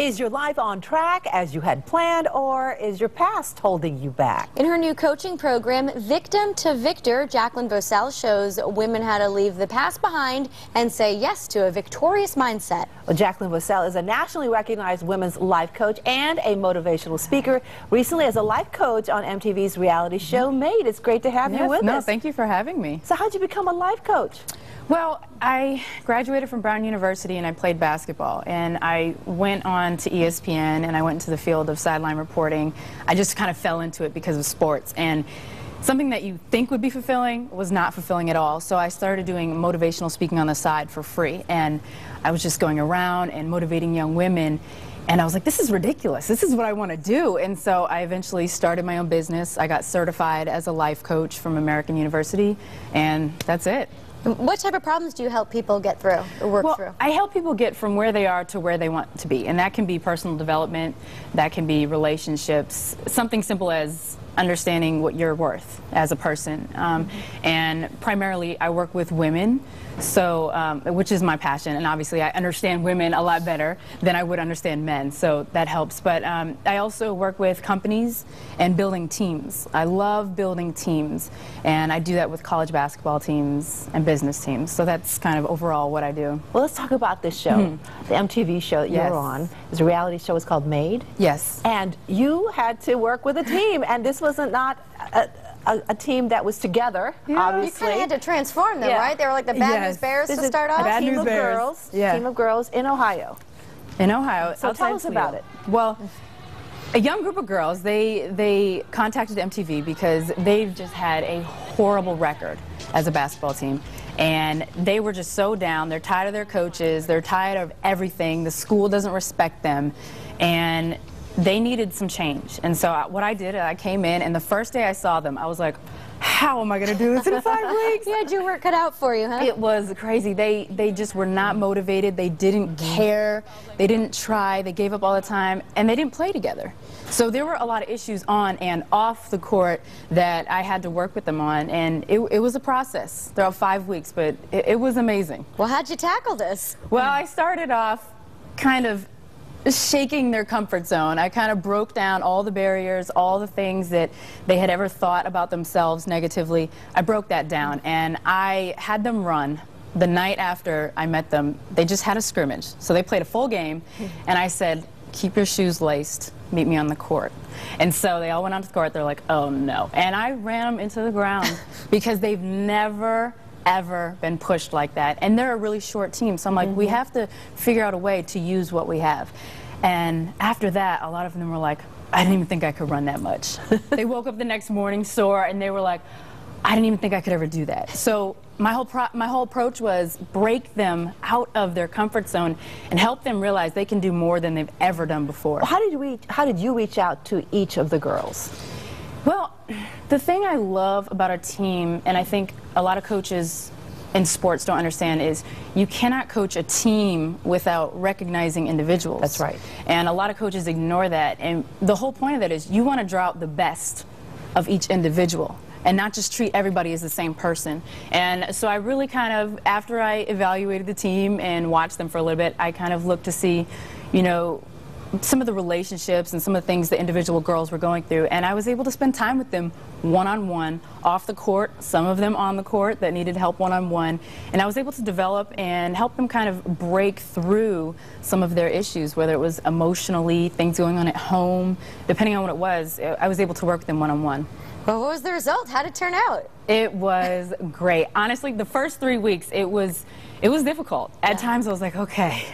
Is your life on track as you had planned, or is your past holding you back? In her new coaching program, Victim to Victor, Jaclyn Vocell shows women how to leave the past behind and say yes to a victorious mindset. Well, Jaclyn Vocell is a nationally recognized women's life coach and a motivational speaker. Recently as a life coach on MTV's reality show Made. It's great to have you with us. No, thank you for having me. So how'd you become a life coach? Well, I graduated from Brown University and I played basketball, and I went on to ESPN and I went into the field of sideline reporting. I just kind of fell into it because of sports, and something that you think would be fulfilling was not fulfilling at all. So I started doing motivational speaking on the side for free, and I was just going around and motivating young women. And I was like, this is ridiculous. This is what I want to do. And so I eventually started my own business. I got certified as a life coach from American University, and that's it. What type of problems do you help people get through or work through? I help people get from where they are to where they want to be. And that can be personal development, that can be relationships, something simple as understanding what you're worth as a person. And primarily I work with women, so which is my passion, and obviously I understand women a lot better than I would understand men, so that helps. But I also work with companies and building teams. I love building teams, and I do that with college basketball teams and business teams, so that's kind of overall what I do. Well, let's talk about this show, the MTV show that you're on. It's a reality show. It's called Made. Yes. And you had to work with a team, and this wasn't not a team that was together, obviously. You kind of had to transform them, right? They were like the Bad News Bears to start off? A team of girls, team of girls in Ohio. In Ohio. So tell us about it. Well, a young group of girls, they contacted MTV because they've just had a horrible record as a basketball team. And they were just so down. They're tired of their coaches. They're tired of everything. The school doesn't respect them. And they needed some change. And so what I did, I came in, and the first day I saw them, I was like, how am I going to do this in 5 weeks? You had your work cut out for you, huh? It was crazy. They just were not motivated. They didn't care. They didn't try. They gave up all the time, and they didn't play together. So there were a lot of issues on and off the court that I had to work with them on, and it was a process throughout 5 weeks, but it was amazing. Well, how'd you tackle this? Well, I started off kind of shaking their comfort zone. I kind of broke down all the barriers, all the things that they had ever thought about themselves negatively. I broke that down, and I had them run. The night after I met them, they just had a scrimmage. So they played a full game, and I said, keep your shoes laced, meet me on the court. And so they all went onto the court. They're like, oh no. And I ran them into the ground because they've never ever been pushed like that, and they're a really short team, so I'm like, we have to figure out a way to use what we have. And after that, a lot of them were like, I didn't even think I could run that much. They woke up the next morning sore, and they were like, I didn't even think I could ever do that. So my whole approach was break them out of their comfort zone and help them realize they can do more than they've ever done before. Well, how did you reach out to each of the girls? Well, the thing I love about our team, and I think a lot of coaches in sports don't understand, is you cannot coach a team without recognizing individuals. That's right. And a lot of coaches ignore that. And the whole point of that is you want to draw out the best of each individual and not just treat everybody as the same person. And so I really kind of, after I evaluated the team and watched them for a little bit, I kind of looked to see, you know, some of the relationships and some of the things the individual girls were going through, and I was able to spend time with them one-on-one, off the court, some of them on the court that needed help one-on-one, and I was able to develop and help them kind of break through some of their issues, whether it was emotionally, things going on at home, depending on what it was. I was able to work with them one-on-one. Well, what was the result? How did it turn out? It was great. Honestly, the first 3 weeks, it was difficult. At times I was like, okay,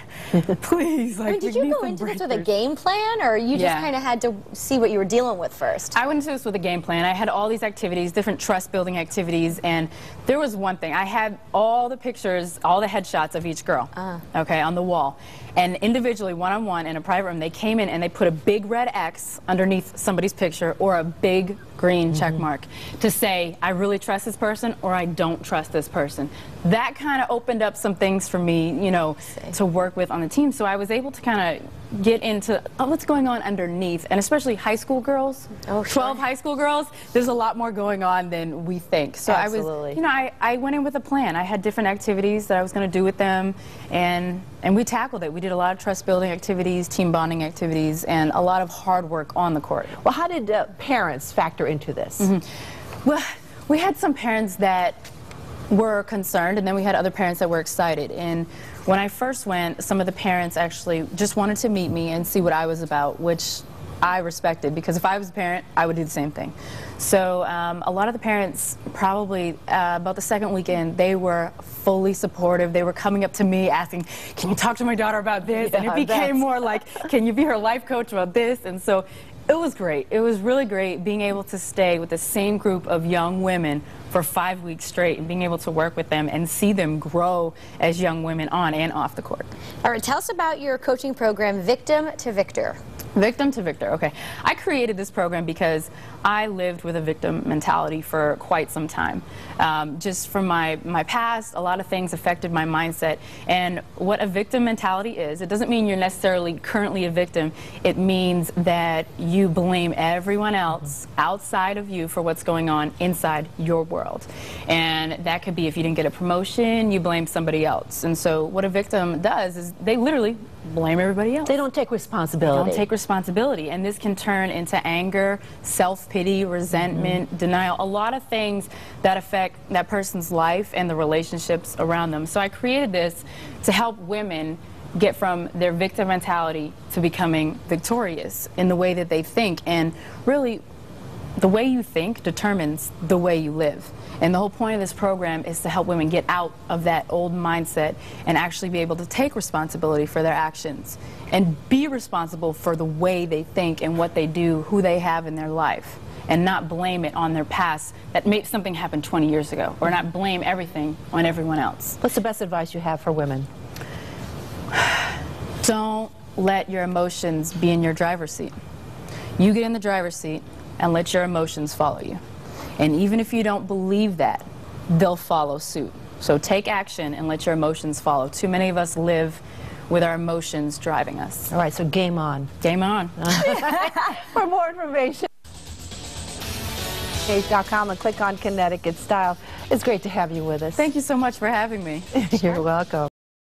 please. Like, did you go into this with a game plan, or you just kind of had to see what you were dealing with first? I went into this with a game plan. I had all these activities, different trust-building activities, and there was one thing. I had all the pictures, all the headshots of each girl, okay, on the wall. And individually, one-on-one, in a private room, they came in and they put a big red X underneath somebody's picture or a big green check mark to say, I really really trust this person or I don't trust this person. That kind of opened up some things for me, you know, to work with on the team. So I was able to kind of get into what's going on underneath, and especially high school girls, 12 high school girls, there's a lot more going on than we think. So Absolutely. I was, you know, I went in with a plan. I had different activities that I was going to do with them, and we tackled it. We did a lot of trust building activities, team bonding activities, and a lot of hard work on the court. Well, how did parents factor into this? Well, we had some parents that were concerned, and then we had other parents that were excited. And when I first went, some of the parents actually just wanted to meet me and see what I was about, which I respected, because if I was a parent, I would do the same thing. So a lot of the parents, probably about the second weekend, they were fully supportive. They were coming up to me asking, can you talk to my daughter about this? And it became more like, can you be her life coach about this? And so it was great. It was really great being able to stay with the same group of young women for 5 weeks straight and being able to work with them and see them grow as young women on and off the court. All right, tell us about your coaching program, Victim to Victor. Victim to Victor, okay. I created this program because I lived with a victim mentality for quite some time. Just from my past, a lot of things affected my mindset. And what a victim mentality is, it doesn't mean you're necessarily currently a victim. It means that you blame everyone else outside of you for what's going on inside your world. And that could be if you didn't get a promotion, you blame somebody else. And so what a victim does is they literally blame everybody else. They don't take responsibility. They don't take responsibility, and this can turn into anger, self-pity, resentment, denial, a lot of things that affect that person's life and the relationships around them. So I created this to help women get from their victim mentality to becoming victorious in the way that they think. And really, the way you think determines the way you live. And the whole point of this program is to help women get out of that old mindset and actually be able to take responsibility for their actions and be responsible for the way they think and what they do, who they have in their life, and not blame it on their past that made something happen 20 years ago, or not blame everything on everyone else. What's the best advice you have for women? Don't let your emotions be in your driver's seat. You get in the driver's seat and let your emotions follow you. And even if you don't believe that, they'll follow suit. So take action and let your emotions follow. Too many of us live with our emotions driving us. All right, so game on. Game on. For more information, page.com and click on Connecticut Style. It's great to have you with us. Thank you so much for having me. You're welcome.